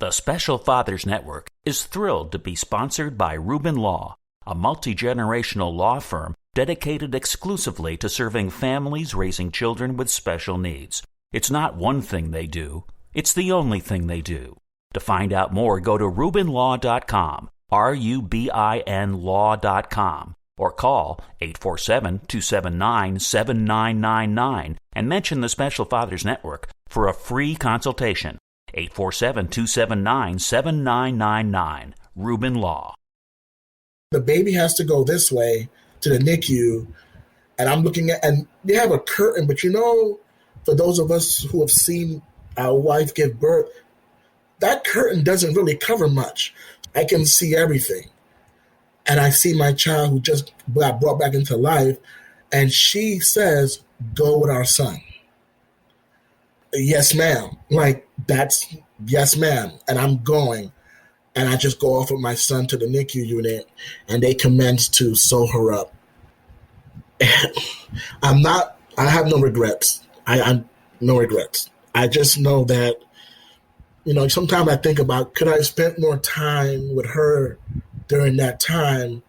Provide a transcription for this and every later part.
The Special Fathers Network is thrilled to be sponsored by Rubin Law, a multi-generational law firm dedicated exclusively to serving families raising children with special needs. It's not one thing they do, it's the only thing they do. To find out more, go to rubinlaw.com, RUBIN law.com, or call 847-279-7999 and mention the Special Fathers Network for a free consultation. 847-279-7999, Rubin Law. The baby has to go this way to the NICU, and I'm looking at, and they have a curtain, but for those of us who have seen our wife give birth, that curtain doesn't really cover much. I can see everything. And I see my child who just got brought back into life, and she says, "Go with our son." Yes, ma'am. Yes, ma'am. And I'm going. And I just go off with my son to the NICU unit, and they commence to sew her up. I have no regrets. I'm no regrets. I just know that, sometimes I think about, could I have spent more time with her during that time,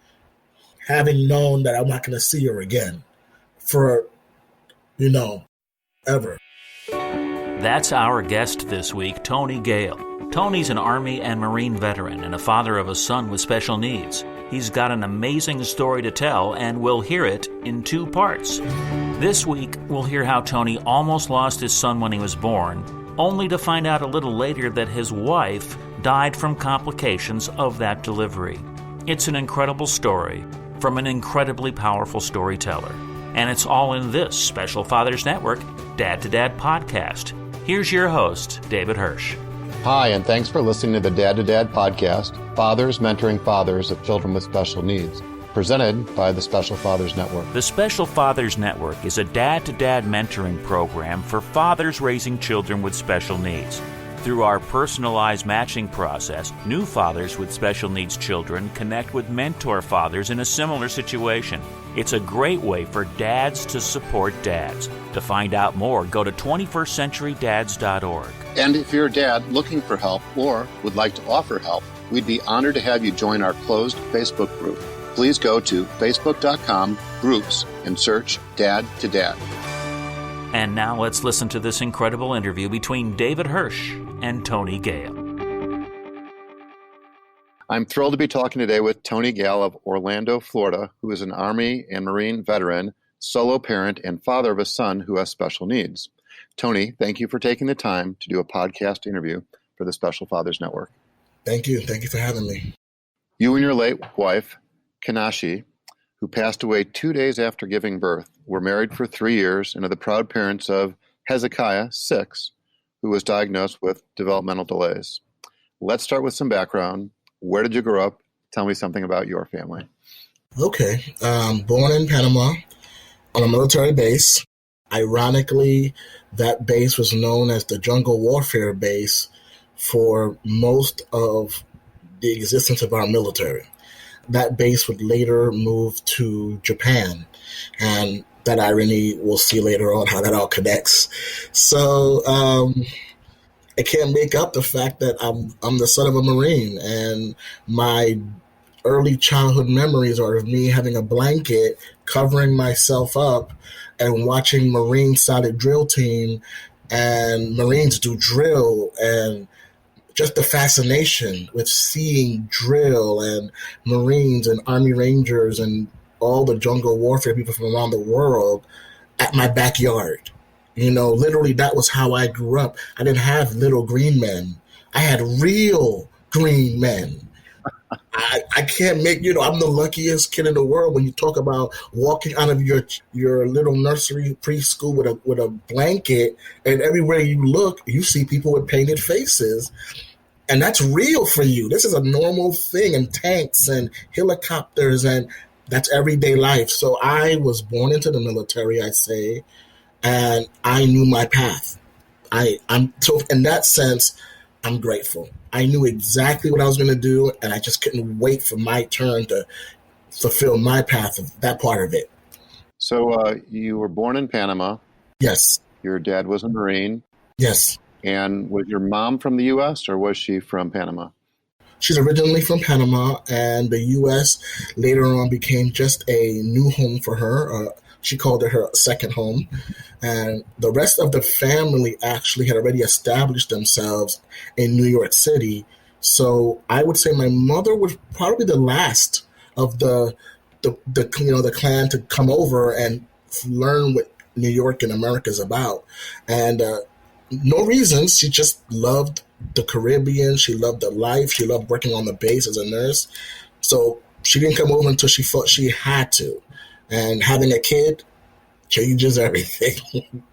having known that I'm not going to see her again for, ever. That's our guest this week, Tony Gayle. Tony's an Army and Marine veteran and a father of a son with special needs. He's got an amazing story to tell, and we'll hear it in 2 parts. This week, we'll hear how Tony almost lost his son when he was born, only to find out a little later that his wife died from complications of that delivery. It's an incredible story from an incredibly powerful storyteller. And it's all in this Special Fathers Network Dad to Dad podcast. Here's your host, David Hirsch. Hi, and thanks for listening to the Dad to Dad podcast, Fathers Mentoring Fathers of Children with Special Needs, presented by the Special Fathers Network. The Special Fathers Network is a dad-to-dad mentoring program for fathers raising children with special needs. Through our personalized matching process, new fathers with special needs children connect with mentor fathers in a similar situation. It's a great way for dads to support dads. To find out more, go to 21stcenturydads.org. And if you're a dad looking for help or would like to offer help, we'd be honored to have you join our closed Facebook group. Please go to facebook.com/groups and search Dad to Dad. And now let's listen to this incredible interview between David Hirsch and Tony Gayle. I'm thrilled to be talking today with Tony Gayle of Orlando, Florida, who is an Army and Marine veteran, solo parent, and father of a son who has special needs. Tony, thank you for taking the time to do a podcast interview for the Special Fathers Network. Thank you. Thank you for having me. You and your late wife, Kanashi, who passed away 2 days after giving birth, were married for 3 years and are the proud parents of Hezekiah, 6, who was diagnosed with developmental delays. Let's start with some background. Where did you grow up? Tell me something about your family. Okay. Born in Panama on a military base. Ironically, that base was known as the Jungle Warfare Base for most of the existence of our military. That base would later move to Japan, and that irony we'll see later on how that all connects. So I can't make up the fact that I'm the son of a Marine, and my early childhood memories are of me having a blanket covering myself up and watching Marine Solid Drill Team and Marines do drill, and just the fascination with seeing drill and Marines and Army Rangers and all the jungle warfare people from around the world at my backyard. Literally that was how I grew up. I didn't have little green men. I had real green men. I can't make, I'm the luckiest kid in the world when you talk about walking out of your little nursery preschool with a blanket, and everywhere you look, you see people with painted faces. And that's real for you. This is a normal thing, and tanks and helicopters, and that's everyday life. So I was born into the military, I say, and I knew my path. So in that sense, I'm grateful. I knew exactly what I was going to do, and I just couldn't wait for my turn to fulfill my path of that part of it. So you were born in Panama. Yes. Your dad was a Marine. Yes. And was your mom from the U.S. or was she from Panama? She's originally from Panama, and the U.S. later on became just a new home for her. She called it her second home. And the rest of the family actually had already established themselves in New York City. So I would say my mother was probably the last of the clan to come over and learn what New York and America is about. And no reasons. She just loved the Caribbean. She loved the life. She loved working on the base as a nurse. So she didn't come over until she felt she had to. And having a kid changes everything.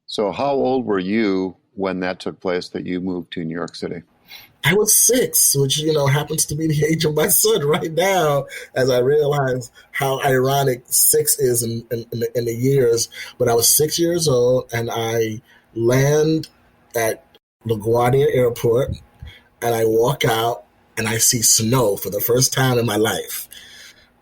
So how old were you when that took place, that you moved to New York City? I was 6, which, happens to be the age of my son right now, as I realize how ironic 6 is in the years. But I was 6 years old, and I land at LaGuardia Airport, and I walk out, and I see snow for the first time in my life.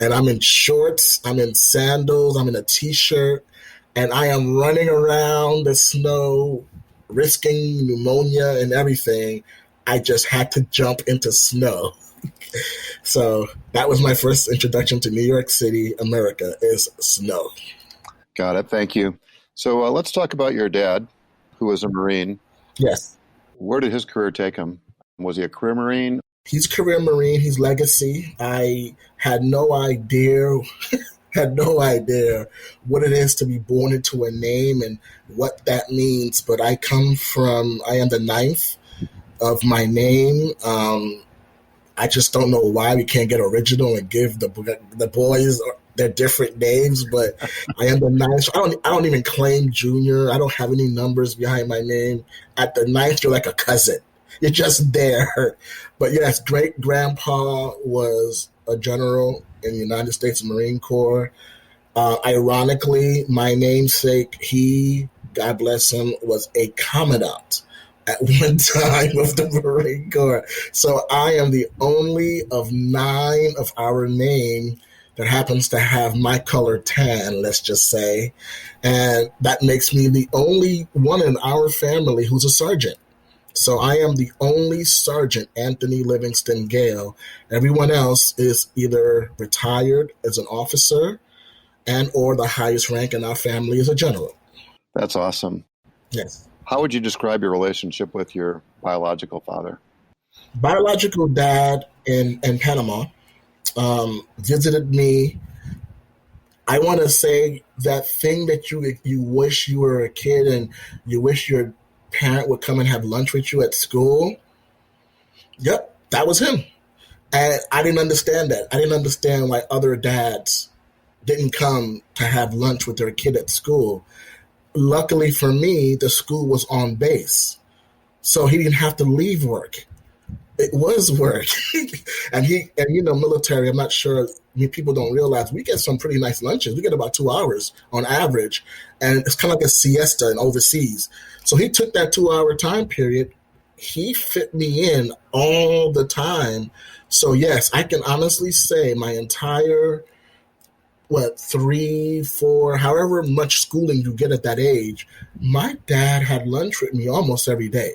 And I'm in shorts, I'm in sandals, I'm in a T-shirt, and I am running around the snow, risking pneumonia and everything. I just had to jump into snow. So that was my first introduction to New York City, America, is snow. Got it. Thank you. So let's talk about your dad, who was a Marine. Yes. Where did his career take him? Was he a career Marine? He's a career Marine. He's legacy. I had no idea what it is to be born into a name and what that means. But I am the ninth of my name. I just don't know why we can't get original and give the boys their different names, but I am the ninth. I don't even claim junior. I don't have any numbers behind my name. At the ninth, you're like a cousin. You're just there. But yes, great grandpa was a general in the United States Marine Corps. Ironically, my namesake, God bless him, was a commandant at one time of the Marine Corps. So I am the only of 9 of our name that happens to have my color tan, let's just say. And that makes me the only one in our family who's a sergeant. So I am the only Sergeant Anthony Livingston Gayle. Everyone else is either retired as an officer and or the highest rank in our family is a general. That's awesome. Yes. How would you describe your relationship with your biological father? Biological dad in Panama visited me. I want to say that thing that you wish you were a kid and you wish your parent would come and have lunch with you at school. Yep, that was him. And I didn't understand that. I didn't understand why other dads didn't come to have lunch with their kid at school. Luckily for me, the school was on base. So he didn't have to leave work. It was work. and military, I'm not sure, people don't realize we get some pretty nice lunches. We get about 2 hours on average. And it's kind of like a siesta in overseas. So he took that 2-hour time period. He fit me in all the time. So yes, I can honestly say my entire 3, 4, however much schooling you get at that age, my dad had lunch with me almost every day.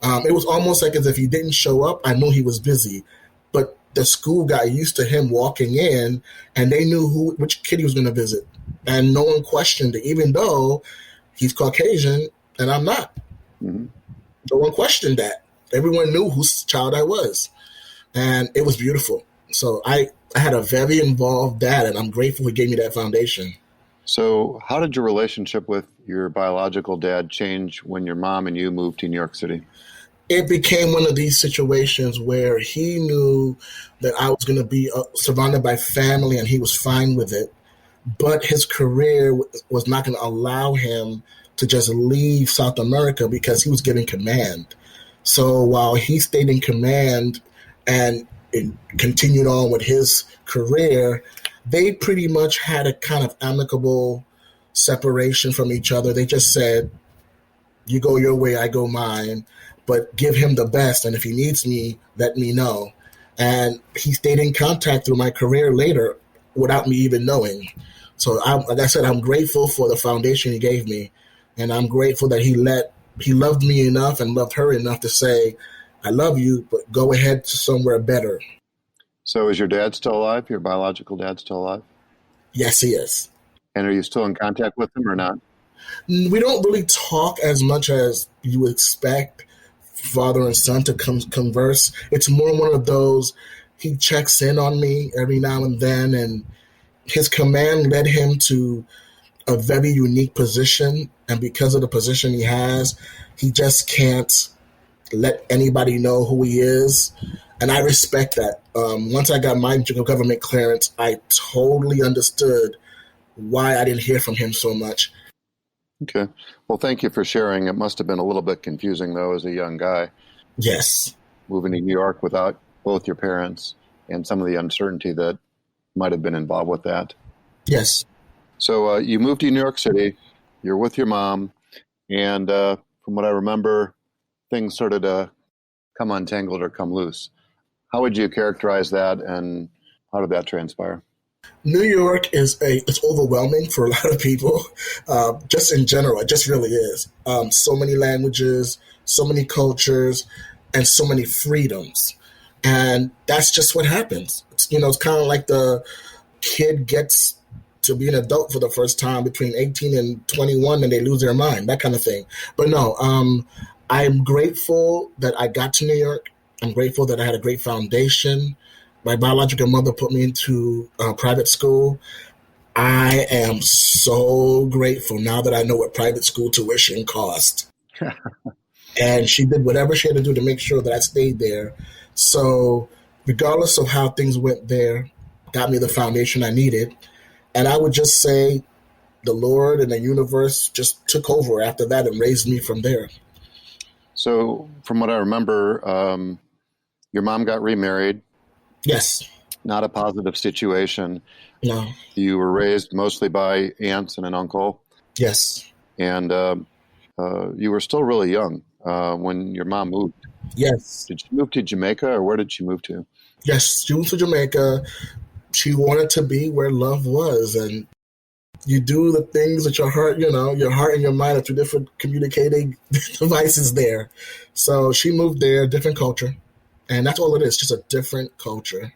It was almost like as if he didn't show up, I knew he was busy. But the school got used to him walking in, and they knew which kid he was going to visit. And no one questioned it, even though he's Caucasian and I'm not. Mm-hmm. No one questioned that. Everyone knew whose child I was. And it was beautiful. So I had a very involved dad, and I'm grateful he gave me that foundation. So how did your relationship with your biological dad change when your mom and you moved to New York City? It became one of these situations where he knew that I was going to be surrounded by family, and he was fine with it. But his career was not going to allow him to just leave South America because he was giving command. So while he stayed in command and continued on with his career, they pretty much had a kind of amicable separation from each other. They just said, you go your way, I go mine, but give him the best. And if he needs me, let me know. And he stayed in contact through my career later without me even knowing. So like I said, I'm grateful for the foundation he gave me. And I'm grateful that he let he loved me enough and loved her enough to say, I love you, but go ahead to somewhere better. So is your dad still alive? Your biological dad still alive? Yes, he is. And are you still in contact with him or not? We don't really talk as much as you would expect father and son to converse. It's more one of those, he checks in on me every now and then, and his command led him to a very unique position. And because of the position he has, he just can't let anybody know who he is. And I respect that. Once I got my government clearance, I totally understood why I didn't hear from him so much. Okay. Well, thank you for sharing. It must have been a little bit confusing, though, as a young guy. Yes. Moving to New York without both your parents and some of the uncertainty that might have been involved with that. Yes. So you moved to New York City. You're with your mom. And from what I remember, things started to come untangled or come loose. How would you characterize that, and how did that transpire? New York it's overwhelming for a lot of people. Just in general, it just really is. So many languages, so many cultures, and so many freedoms. And that's just what happens. It's kind of like the kid gets to be an adult for the first time between 18 and 21 and they lose their mind, that kind of thing. But no, I'm grateful that I got to New York. I'm grateful that I had a great foundation. My biological mother put me into private school. I am so grateful now that I know what private school tuition cost. And she did whatever she had to do to make sure that I stayed there. So regardless of how things went there, got me the foundation I needed. And I would just say the Lord and the universe just took over after that and raised me from there. So from what I remember, your mom got remarried. Yes. Not a positive situation. No. You were raised mostly by aunts and an uncle. Yes. And you were still really young when your mom moved. Yes. Did she move to Jamaica, or where did she move to? Yes, she moved to Jamaica. She wanted to be where love was. And you do the things that your heart and your mind are two different communicating devices there. So she moved there, different culture. And that's all it is, just a different culture.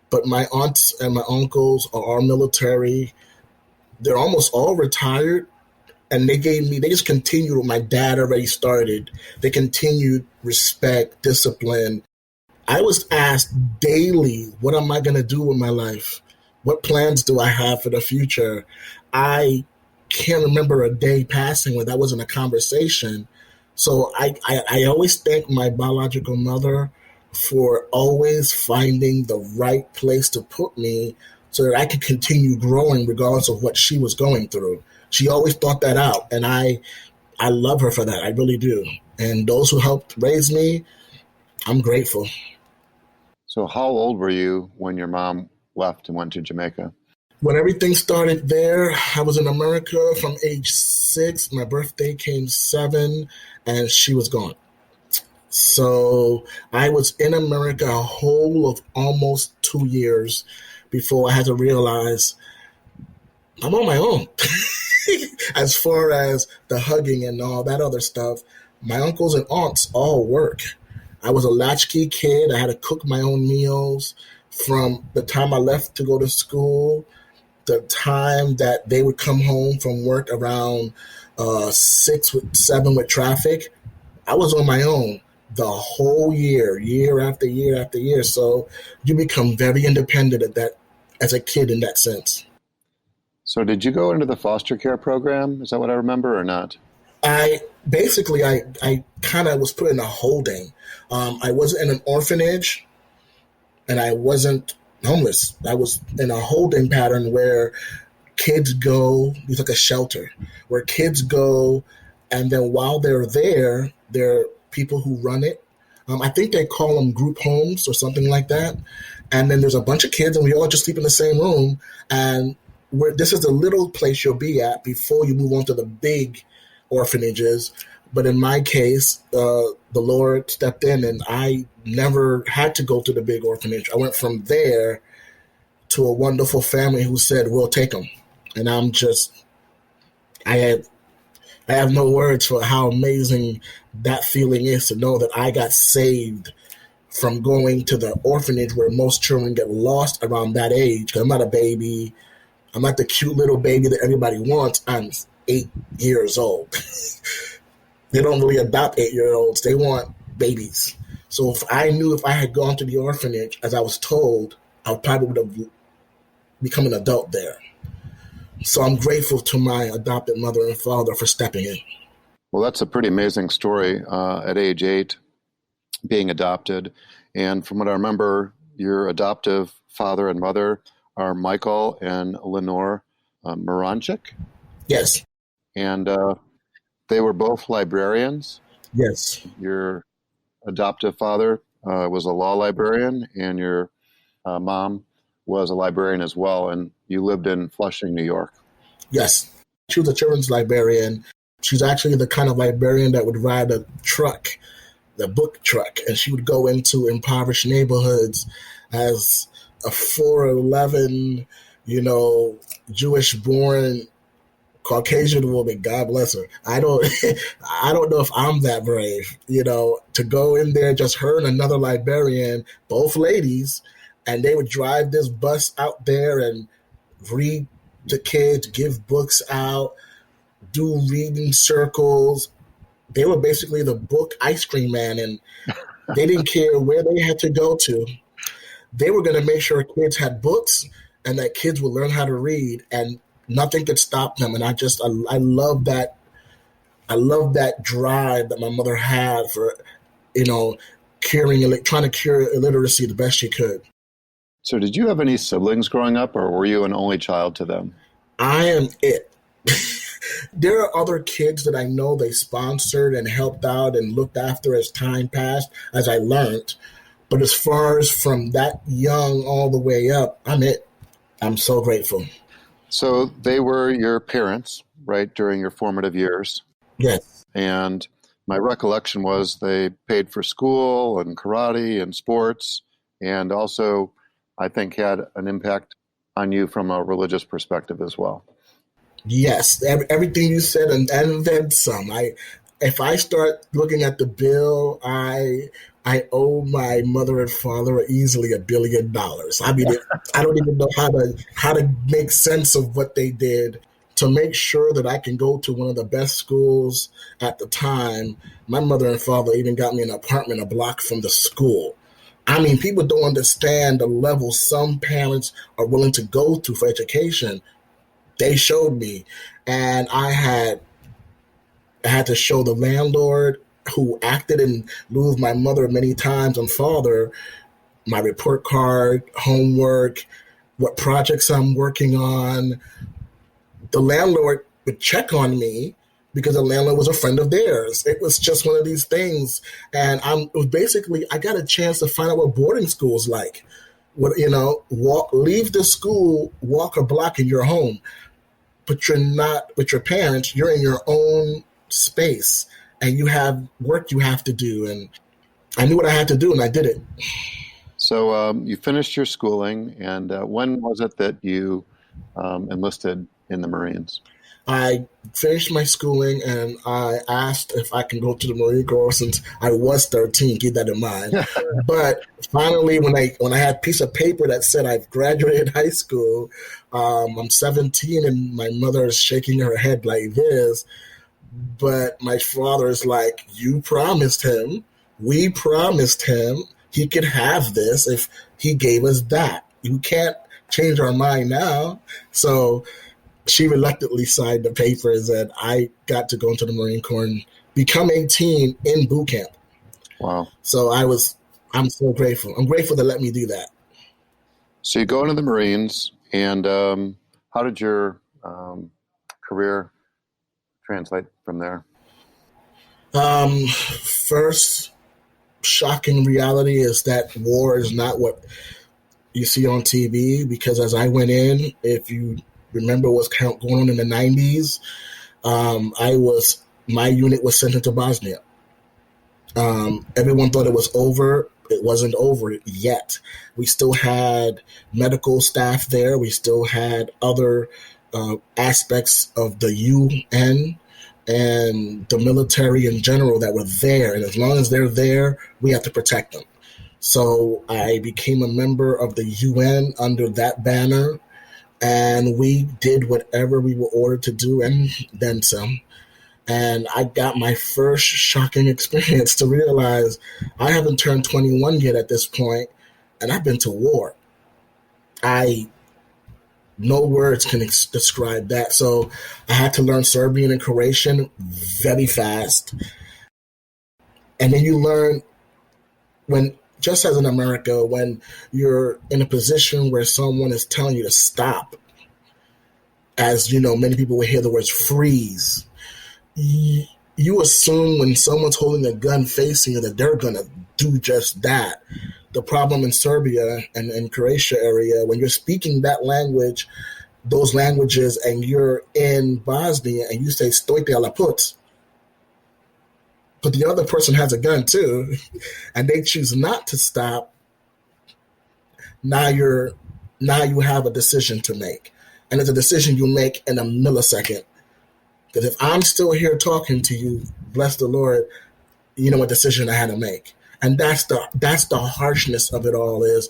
But my aunts and my uncles are all military. They're almost all retired. And they just continued what my dad already started. They continued respect, discipline. I was asked daily, what am I going to do with my life? What plans do I have for the future? I can't remember a day passing where that wasn't a conversation. So I always thank my biological mother for always finding the right place to put me so that I could continue growing regardless of what she was going through. She always thought that out, and I love her for that. I really do. And those who helped raise me, I'm grateful. So how old were you when your mom left and went to Jamaica? When everything started there, I was in America from age 6. My birthday came 7, and she was gone. So I was in America a whole of almost 2 years before I had to realize I'm on my own. As far as the hugging and all that other stuff, my uncles and aunts all work. I was a latchkey kid. I had to cook my own meals from the time I left to go to school, the time that they would come home from work around 6, 7 with traffic. I was on my own the whole year after year after year. So you become very independent at that as a kid in that sense. So did you go into the foster care program? Is that what I remember or not? I kind of was put in a holding. I wasn't in an orphanage and I wasn't homeless. I was in a holding pattern where kids go, it's like a shelter, where kids go and then while they're there are people who run it. I think they call them group homes or something like that. And then there's a bunch of kids and we all just sleep in the same room. And this is the little place you'll be at before you move on to the big orphanages. But in my case, the Lord stepped in and I never had to go to the big orphanage. I went from there to a wonderful family who said, we'll take them. And I I have no words for how amazing that feeling is to know that I got saved from going to the orphanage where most children get lost around that age. 'Cause I'm not a baby. I'm not the cute little baby that everybody wants. I'm 8 years old. They don't really adopt 8-year-olds. They want babies. So if I knew if I had gone to the orphanage, as I was told, I probably would have become an adult there. So I'm grateful to my adopted mother and father for stepping in. Well, that's a pretty amazing story at age 8, being adopted. And from what I remember, your adoptive father and mother are Michael and Lenore Moranchik. Yes. And they were both librarians. Yes. Your adoptive father was a law librarian, and your mom was a librarian as well. And you lived in Flushing, New York. Yes. She was a children's librarian. She's actually the kind of librarian that would ride a truck, the book truck, and she would go into impoverished neighborhoods as a 4'11", Jewish-born Caucasian woman. God bless her. I don't know if I'm that brave, to go in there, just her and another librarian, both ladies, and they would drive this bus out there and read to kids, give books out, do reading circles. They were basically the book ice cream man, and they didn't care where they had to go to. They were going to make sure kids had books and that kids would learn how to read, and nothing could stop them. And I love that. I love that drive that my mother had for, trying to cure illiteracy the best she could. So did you have any siblings growing up, or were you an only child to them? I am it. There are other kids that I know they sponsored and helped out and looked after as time passed, as I learned. But as far as from that young all the way up, I'm it. I'm so grateful. So they were your parents, right, during your formative years? Yes. And my recollection was they paid for school and karate and sports, and also I think had an impact on you from a religious perspective as well. Yes, everything you said and then some. If I start looking at the bill, I owe my mother and father easily $1 billion. I mean, I don't even know how to make sense of what they did to make sure that I can go to one of the best schools at the time. My mother and father even got me an apartment a block from the school. I mean, people don't understand the level some parents are willing to go to for education. They showed me, and I had to show the landlord, who acted in lieu of my mother many times and father, my report card, homework, what projects I'm working on. The landlord would check on me because the landlord was a friend of theirs. It was just one of these things. And it was basically, I got a chance to find out what boarding school is like. Leave the school, walk a block in your home. But you're not with your parents, you're in your own space and you have work you have to do. And I knew what I had to do and I did it. So you finished your schooling, and when was it that you enlisted in the Marines? I finished my schooling and I asked if I can go to the Marine Corps since I was 13, keep that in mind. But finally, when I had a piece of paper that said I've graduated high school, I'm 17 and my mother is shaking her head like this. But my father is like, we promised him he could have this if he gave us that. You can't change our mind now. So she reluctantly signed the papers and I got to go into the Marine Corps and become 18 in boot camp. Wow. So I'm so grateful. I'm grateful to let me do that. So you go into the Marines, and how did your career translate from there? First shocking reality is that war is not what you see on TV, because as I went in, if you remember what's going on in the 90s, my unit was sent into Bosnia. Everyone thought it was over. It wasn't over yet. We still had medical staff there. We still had other aspects of the UN and the military in general that were there. And as long as they're there, we have to protect them. So I became a member of the UN under that banner, and we did whatever we were ordered to do and then some. And I got my first shocking experience to realize I haven't turned 21 yet at this point, and I've been to war. No words can describe that. So I had to learn Serbian and Croatian very fast. And then you learn just as in America, when you're in a position where someone is telling you to stop, as you know, many people will hear the words freeze. You assume when someone's holding a gun facing you that they're going to do just that. The problem in Serbia and in Croatia area, when you're speaking that language, those languages, and you're in Bosnia and you say "stojte a la put," but the other person has a gun too, and they choose not to stop, now you have a decision to make. And it's a decision you make in a millisecond. Because if I'm still here talking to you, bless the Lord, you know what decision I had to make. And that's the harshness of it all is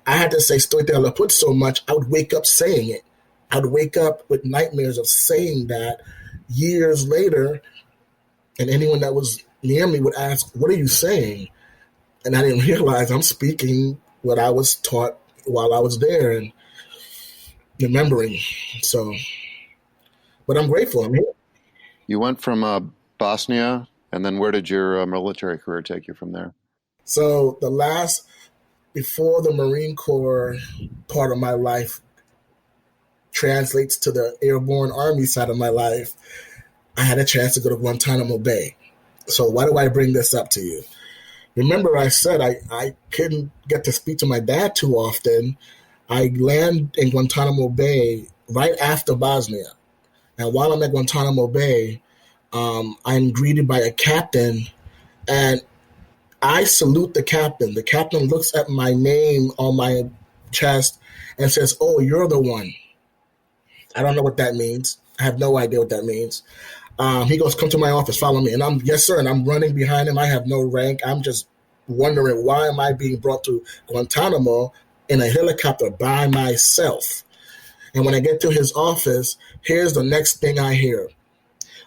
I had to say "stojte a la put" so much, I would wake up saying it. I would wake up with nightmares of saying that years later, and anyone that was near me would ask, "What are you saying?" And I didn't realize I'm speaking what I was taught while I was there and remembering. So, but I'm grateful. I'm here. You went from Bosnia, and then where did your military career take you from there? So before the Marine Corps part of my life translates to the airborne Army side of my life, I had a chance to go to Guantanamo Bay. So why do I bring this up to you? Remember I said I couldn't get to speak to my dad too often. I land in Guantanamo Bay right after Bosnia. And while I'm at Guantanamo Bay, I'm greeted by a captain, and I salute the captain. The captain looks at my name on my chest and says, "Oh, you're the one." I don't know what that means. I have no idea what that means. He goes, "Come to my office, follow me." And I'm, "Yes, sir." And I'm running behind him. I have no rank. I'm just wondering, why am I being brought to Guantanamo in a helicopter by myself? And when I get to his office, here's the next thing I hear.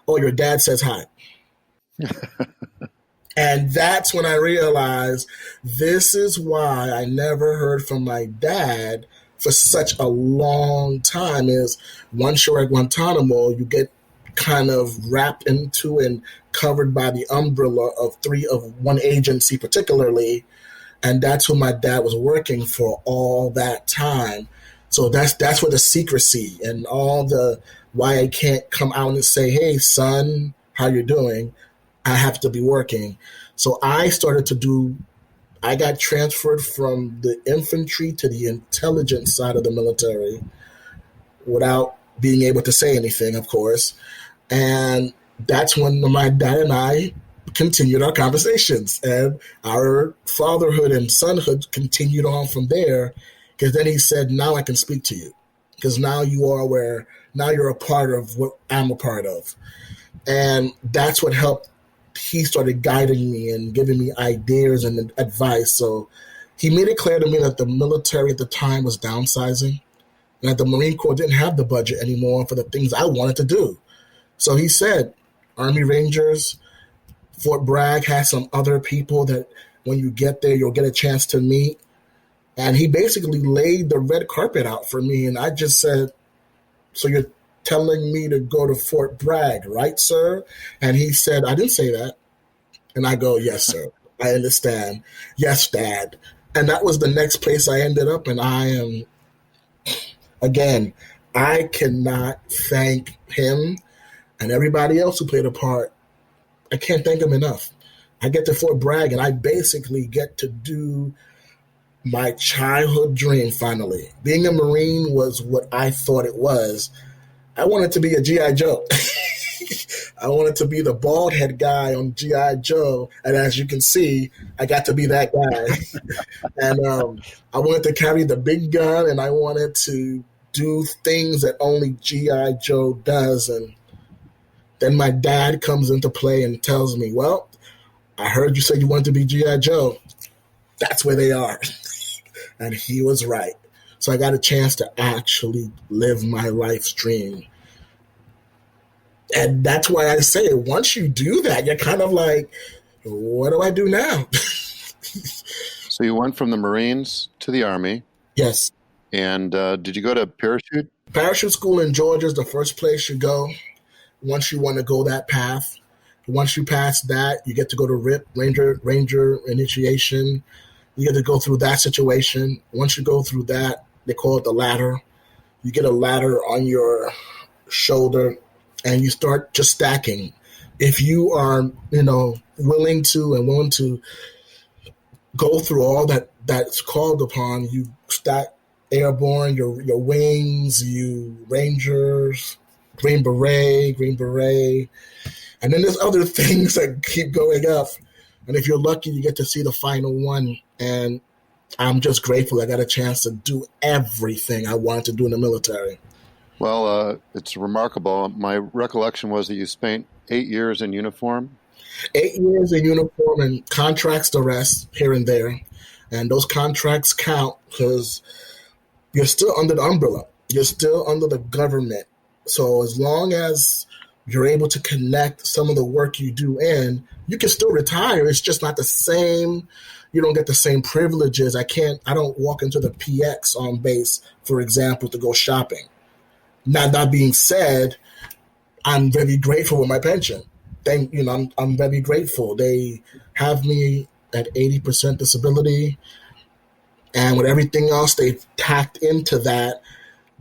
"Oh, your dad says hi." And that's when I realized this is why I never heard from my dad for such a long time. Is once you're at Guantanamo, you get kind of wrapped into and covered by the umbrella of one agency particularly, and that's who my dad was working for all that time. So that's where the secrecy and all the why I can't come out and say, "Hey, son, how you doing?" I have to be working. So I got transferred from the infantry to the intelligence side of the military without being able to say anything, of course. And that's when my dad and I continued our conversations, and our fatherhood and sonhood continued on from there. Because then he said, "Now I can speak to you, because now you're a part of what I'm a part of." And that's what helped. He started guiding me and giving me ideas and advice. So he made it clear to me that the military at the time was downsizing, and that the Marine Corps didn't have the budget anymore for the things I wanted to do. So he said, Army Rangers, Fort Bragg has some other people that when you get there, you'll get a chance to meet. And he basically laid the red carpet out for me. And I just said, "So you're telling me to go to Fort Bragg, right, sir?" And he said, "I didn't say that." And I go, "Yes, sir. I understand. Yes, Dad." And that was the next place I ended up. And I cannot thank him and everybody else who played a part. I can't thank them enough. I get to Fort Bragg, and I basically get to do my childhood dream finally. Being a Marine was what I thought it was. I wanted to be a G.I. Joe. I wanted to be the bald head guy on G.I. Joe. And as you can see, I got to be that guy. And I wanted to carry the big gun, and I wanted to do things that only G.I. Joe does. And Then my dad comes into play and tells me, well, I heard you said you wanted to be G.I. Joe. That's where they are. And he was right. So I got a chance to actually live my life's dream. And that's why I say, once you do that, you're kind of like, what do I do now? So you went from the Marines to the Army. Yes. And did you go to parachute? Parachute school in Georgia is the first place you go once you want to go that path. Once you pass that, you get to go to RIP, Ranger Initiation. You get to go through that situation. Once you go through that, they call it the ladder. You get a ladder on your shoulder, and you start just stacking. If you are, willing to go through all that's called upon, you stack airborne, your wings, you Rangers, Green Beret, and then there's other things that keep going up. And if you're lucky, you get to see the final one. And I'm just grateful I got a chance to do everything I wanted to do in the military. Well, it's remarkable. My recollection was that you spent 8 years in uniform. 8 years in uniform, and contracts the rest here and there. And those contracts count because you're still under the umbrella. You're still under the government. So as long as you're able to connect some of the work you do in, you can still retire. It's just not the same. You don't get the same privileges. I don't walk into the PX on base, for example, to go shopping. Now, that being said, I'm very grateful with my pension. I'm very grateful. They have me at 80% disability, and with everything else they've tacked into that,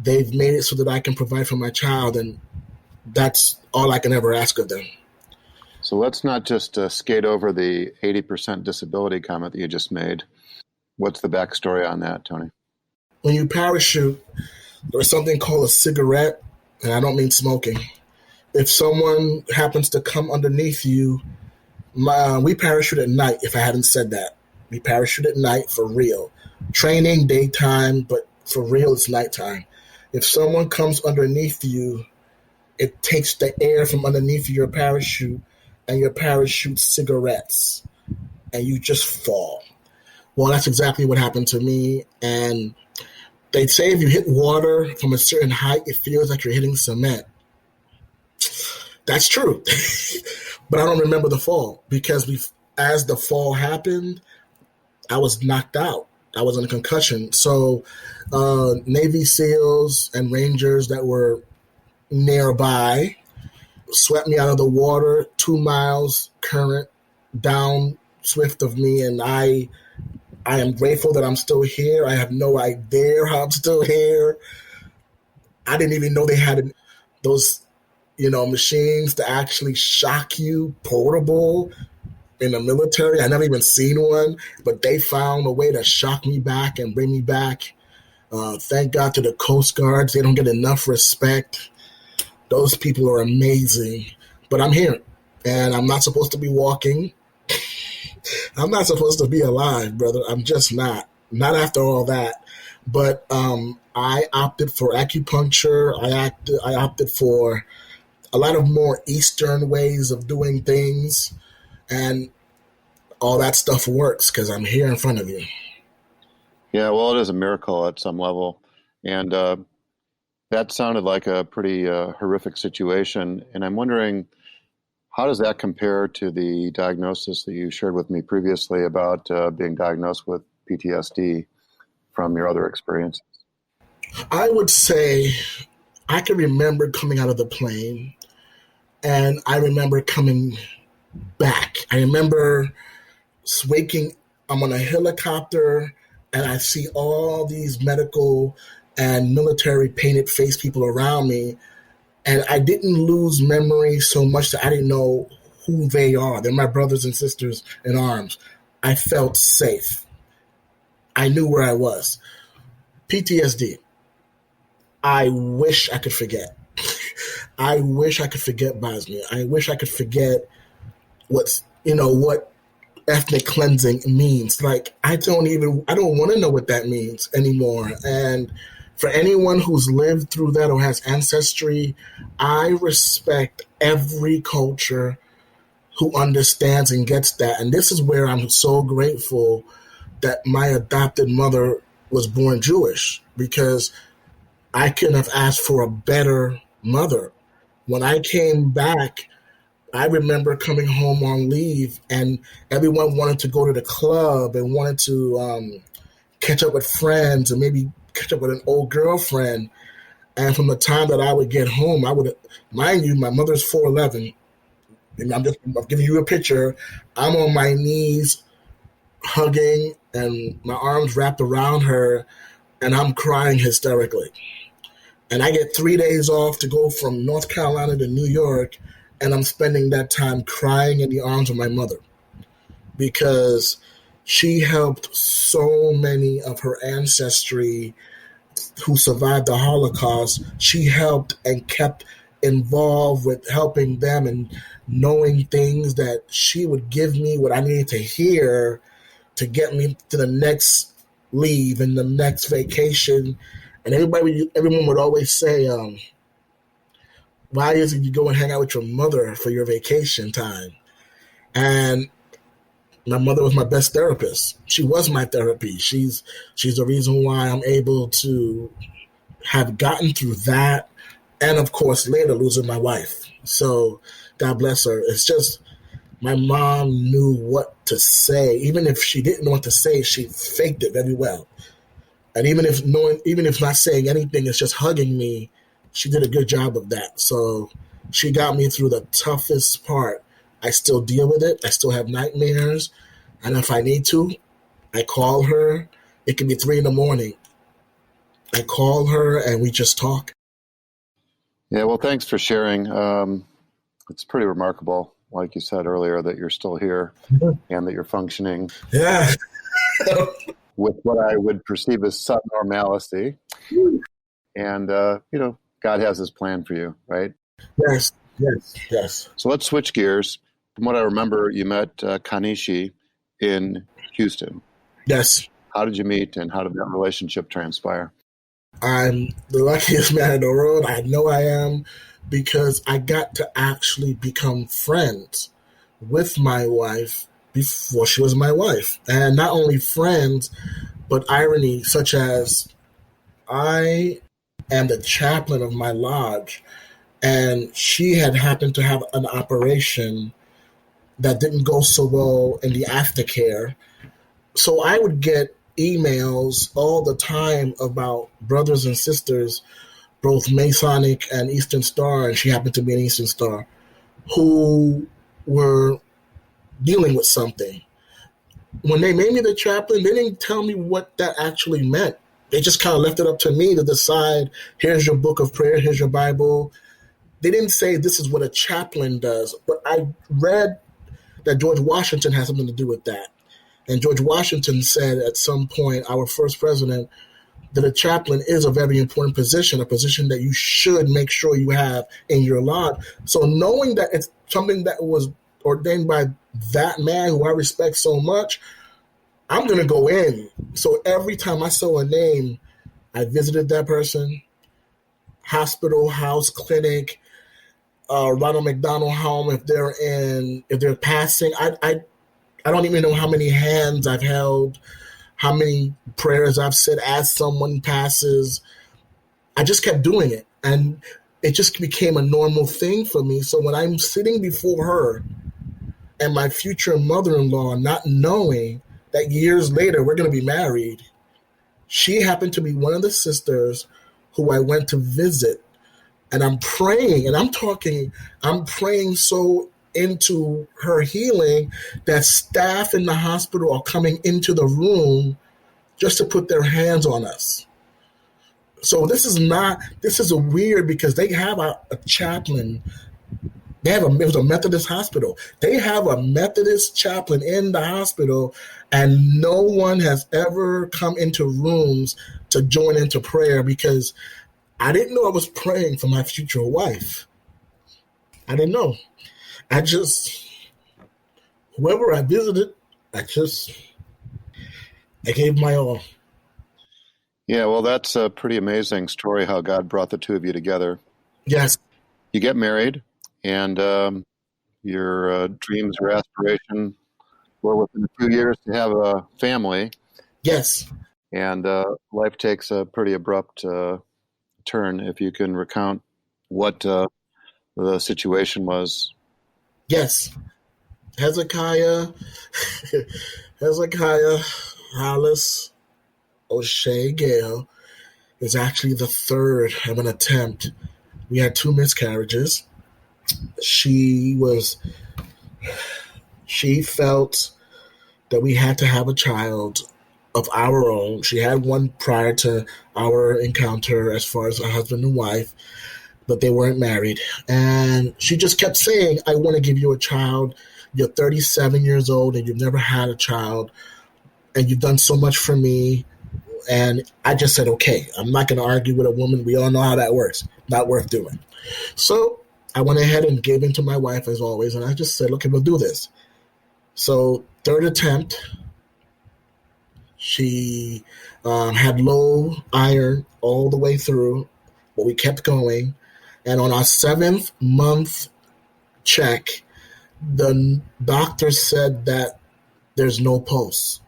they've made it so that I can provide for my child, and that's all I can ever ask of them. So let's not just skate over the 80% disability comment that you just made. What's the backstory on that, Tony? When you parachute, there's something called a cigarette, and I don't mean smoking. If someone happens to come underneath you, we parachute at night, if I hadn't said that. We parachute at night for real. Training, daytime, but for real, it's nighttime. If someone comes underneath you, it takes the air from underneath your parachute, and your parachute cigarettes, and you just fall. Well, that's exactly what happened to me. And they say if you hit water from a certain height, it feels like you're hitting cement. That's true. But I don't remember the fall because as the fall happened, I was knocked out. I was in a concussion. So Navy SEALs and Rangers that were nearby swept me out of the water, 2 miles current down swift of me, and I am grateful that I'm still here. I have no idea how I'm still here. I didn't even know they had those, machines to actually shock you, portable, in the military. I never even seen one, but they found a way to shock me back and bring me back. Thank God to the Coast Guards. They don't get enough respect. Those people are amazing. But I'm here, and I'm not supposed to be walking. I'm not supposed to be alive, brother. I'm just not. Not after all that. But I opted for acupuncture. I opted for a lot of more Eastern ways of doing things. And all that stuff works because I'm here in front of you. Yeah, well, it is a miracle at some level. And that sounded like a pretty horrific situation. And I'm wondering, how does that compare to the diagnosis that you shared with me previously about being diagnosed with PTSD from your other experiences? I would say I can remember coming out of the plane, and I remember coming back. I remember waking, I'm on a helicopter, and I see all these medical and military painted face people around me, and I didn't lose memory so much that I didn't know who they are. They're my brothers and sisters in arms. I felt safe. I knew where I was. PTSD. I wish I could forget. I wish I could forget Bosnia. I wish I could forget what ethnic cleansing means. Like, I don't want to know what that means anymore. And For anyone who's lived through that or has ancestry, I respect every culture who understands and gets that. And this is where I'm so grateful that my adopted mother was born Jewish, because I couldn't have asked for a better mother. When I came back, I remember coming home on leave and everyone wanted to go to the club and wanted to catch up with friends and maybe catch up with an old girlfriend. And from the time that I would get home, I would, mind you, my mother's 4'11", and I'm giving you a picture. I'm on my knees hugging and my arms wrapped around her, and I'm crying hysterically. And I get 3 days off to go from North Carolina to New York, and I'm spending that time crying in the arms of my mother, because she helped so many of her ancestry who survived the Holocaust. She helped and kept involved with helping them and knowing things that she would give me what I needed to hear to get me to the next leave and the next vacation. And everyone would always say, why isn't you go and hang out with your mother for your vacation time? And my mother was my best therapist. She was my therapy. She's the reason why I'm able to have gotten through that, and of course later losing my wife. So God bless her. It's just my mom knew what to say. Even if she didn't know what to say, she faked it very well. And even if not saying anything, it's just hugging me, she did a good job of that. So she got me through the toughest part. I still deal with it. I still have nightmares. And if I need to, I call her. It can be 3 a.m. I call her and we just talk. Yeah, well, thanks for sharing. It's pretty remarkable, like you said earlier, that you're still here and that you're functioning with what I would perceive as subnormality. And, God has his plan for you, right? Yes. So let's switch gears. From what I remember, you met Kanishi in Houston. Yes. How did you meet, and how did that relationship transpire? I'm the luckiest man in the world. I know I am, because I got to actually become friends with my wife before she was my wife. And not only friends, but irony, such as I am the chaplain of my lodge, and she had happened to have an operation that didn't go so well in the aftercare. So I would get emails all the time about brothers and sisters, both Masonic and Eastern Star, and she happened to be an Eastern Star, who were dealing with something. When they made me the chaplain, they didn't tell me what that actually meant. They just kind of left it up to me to decide, here's your book of prayer, here's your Bible. They didn't say this is what a chaplain does, but I read that George Washington had something to do with that. And George Washington said at some point, our first president, that a chaplain is a very important position, a position that you should make sure you have in your lodge. So knowing that it's something that was ordained by that man who I respect so much, I'm going to go in. So every time I saw a name, I visited that person, hospital, house, clinic, Ronald McDonald Home. If they're passing, I don't even know how many hands I've held, how many prayers I've said as someone passes. I just kept doing it, and it just became a normal thing for me. So when I'm sitting before her and my future mother-in-law, not knowing that years later we're going to be married, she happened to be one of the sisters who I went to visit. And I'm praying, and I'm praying so into her healing that staff in the hospital are coming into the room just to put their hands on us. So this is a weird, because they have a chaplain. It was a Methodist hospital. They have a Methodist chaplain in the hospital, and no one has ever come into rooms to join into prayer, because I didn't know I was praying for my future wife. I didn't know. Whoever I visited, I gave my all. Yeah, well, that's a pretty amazing story how God brought the two of you together. Yes, You get married, and your dreams or aspiration were within a few years to have a family, yes, and life takes a pretty abrupt turn. If you can recount what the situation was. yes. Hezekiah, Hezekiah Hollis O'Shea Gale is actually the third of an attempt. We had two miscarriages. She was, she felt that we had to have a child of our own. She had one prior to our encounter as far as a husband and wife, but they weren't married. And she just kept saying, I want to give you a child. You're 37 years old and you've never had a child, and you've done so much for me. And I just said, okay, I'm not going to argue with a woman. We all know how that works. Not worth doing. So I went ahead and gave in to my wife as always. And I just said, okay, we'll do this. So third attempt, she had low iron all the way through, but we kept going. And on our 7th month check, the doctor said that there's no pulse.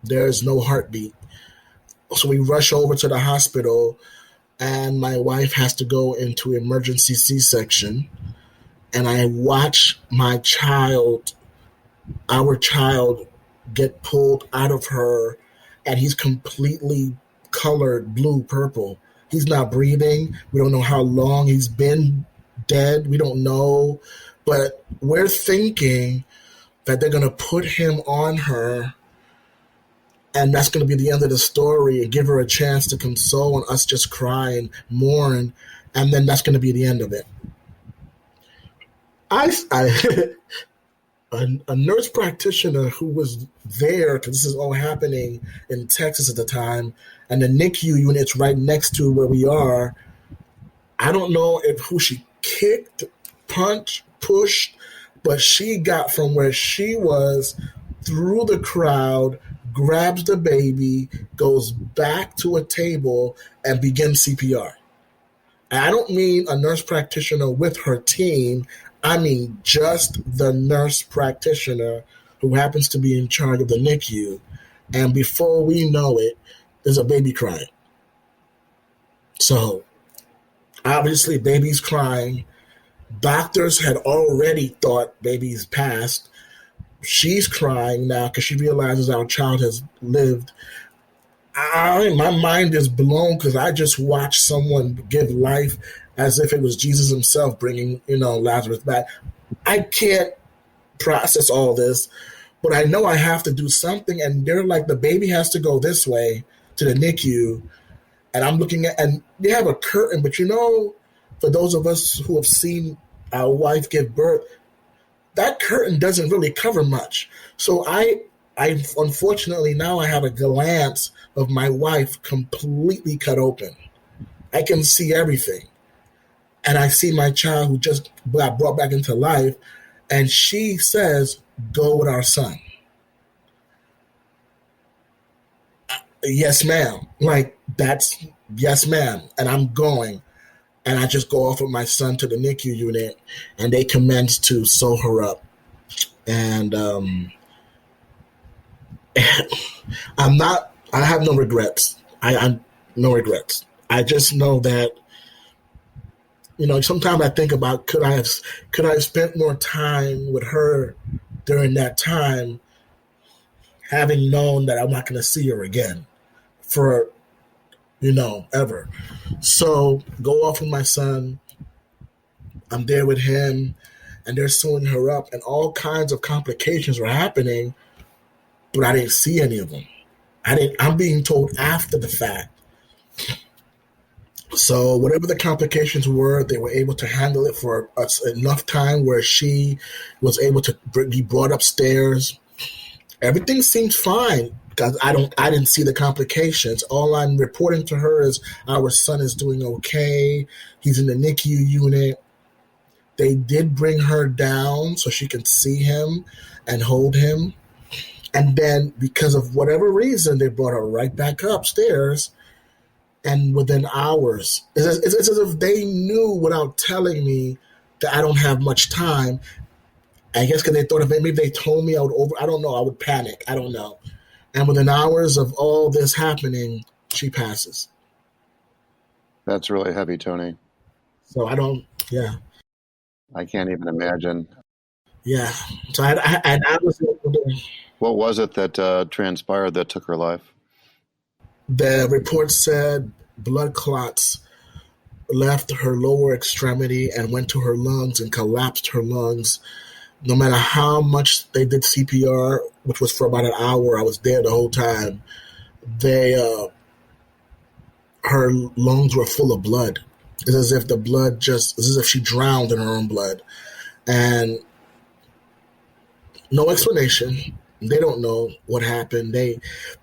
There's no heartbeat. So we rush over to the hospital, and my wife has to go into emergency C-section. And I watch my child, our child, get pulled out of her, and he's completely colored blue, purple. He's not breathing. We don't know how long he's been dead. We don't know. But we're thinking that they're going to put him on her, and that's going to be the end of the story, and give her a chance to console and us just cry and mourn, and then that's going to be the end of it. A nurse practitioner who was there, because this is all happening in Texas at the time, and the NICU unit's right next to where we are. I don't know if who she kicked, punched, pushed, but she got from where she was through the crowd, grabs the baby, goes back to a table, and begins CPR. And I don't mean a nurse practitioner with her team. I mean just the nurse practitioner who happens to be in charge of the NICU. And before we know it, there's a baby crying. So obviously baby's crying. Doctors had already thought baby's passed. She's crying now because she realizes our child has lived. My mind is blown because I just watched someone give life as if it was Jesus himself bringing, Lazarus back. I can't process all this, but I know I have to do something. And they're like, the baby has to go this way to the NICU. And I'm looking at, and they have a curtain, but for those of us who have seen our wife give birth, that curtain doesn't really cover much. So I unfortunately now I have a glance of my wife completely cut open. I can see everything. And I see my child who just got brought back into life, and she says, go with our son. Yes, ma'am. Like, that's, yes, ma'am. And I'm going. And I just go off with my son to the NICU unit, and they commence to sew her up. And I have no regrets. I'm no regrets. I just know that, sometimes I think about, could I have spent more time with her during that time, having known that I'm not going to see her again for, ever. So go off with my son. I'm there with him, and they're sewing her up, and all kinds of complications were happening, but I didn't see any of them. I'm being told after the fact. So whatever the complications were, they were able to handle it for enough time where she was able to be brought upstairs. Everything seemed fine because I didn't see the complications. All I'm reporting to her is our son is doing okay. He's in the NICU unit. They did bring her down so she could see him and hold him. And then because of whatever reason, they brought her right back upstairs. And within hours, it's as if they knew without telling me that I don't have much time. I guess because they thought if maybe they told me I don't know, I would panic. I don't know. And within hours of all this happening, she passes. That's really heavy, Tony. So yeah. I can't even imagine. Yeah. So I was. What was it that transpired that took her life? The report said blood clots left her lower extremity and went to her lungs and collapsed her lungs. No matter how much they did CPR, which was for about an hour, I was there the whole time, her lungs were full of blood. It's as if it's as if she drowned in her own blood. And no explanation. They don't know what happened. They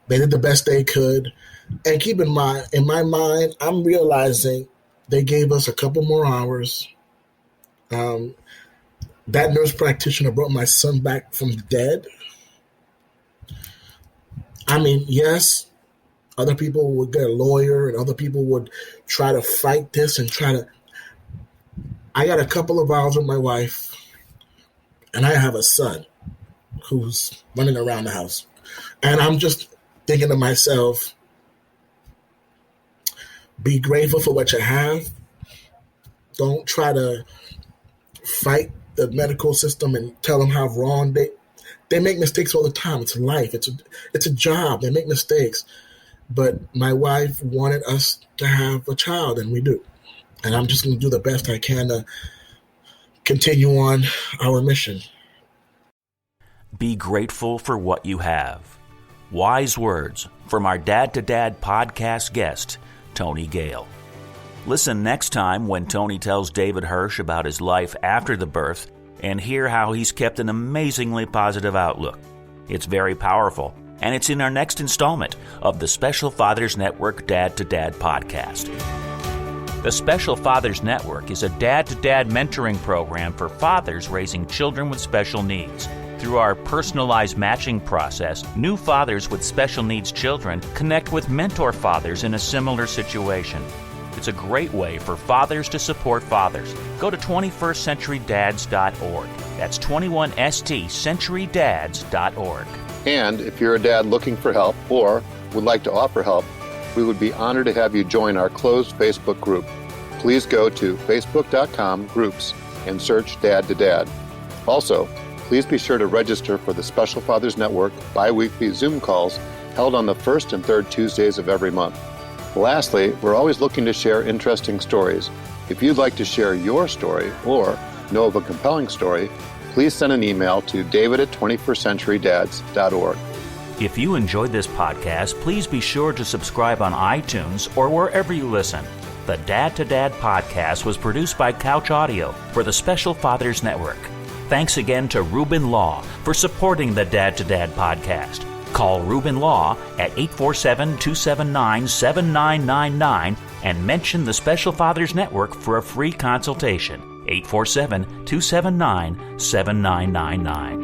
did the best they could. And keep in mind, I'm realizing they gave us a couple more hours. That nurse practitioner brought my son back from the dead. I mean, yes, other people would get a lawyer and other people would try to fight this and I got a couple of hours with my wife and I have a son who's running around the house. And I'm just thinking to myself, be grateful for what you have. Don't try to fight the medical system and tell them how wrong they make mistakes all the time. It's life. It's a job. They make mistakes. But my wife wanted us to have a child, and we do. And I'm just going to do the best I can to continue on our mission. Be grateful for what you have. Wise words from our Dad to Dad podcast guest, Tony Gayle. Listen next time when Tony tells David Hirsch about his life after the birth and hear how he's kept an amazingly positive outlook. It's very powerful, and it's in our next installment of the Special Fathers Network Dad to Dad podcast. The Special Fathers Network is a dad-to-dad mentoring program for fathers raising children with special needs. Through our personalized matching process, new fathers with special needs children connect with mentor fathers in a similar situation. It's a great way for fathers to support fathers. Go to 21stcenturydads.org. That's 21stcenturydads.org. And if you're a dad looking for help or would like to offer help, we would be honored to have you join our closed Facebook group. Please go to facebook.com/groups and search Dad to Dad. Also, please be sure to register for the Special Fathers Network bi-weekly Zoom calls held on the first and third Tuesdays of every month. Lastly, we're always looking to share interesting stories. If you'd like to share your story or know of a compelling story, please send an email to david@21stcenturydads.org. If you enjoyed this podcast, please be sure to subscribe on iTunes or wherever you listen. The Dad to Dad podcast was produced by Couch Audio for the Special Fathers Network. Thanks again to Reuben Law for supporting the Dad to Dad podcast. Call Reuben Law at 847-279-7999 and mention the Special Fathers Network for a free consultation. 847-279-7999.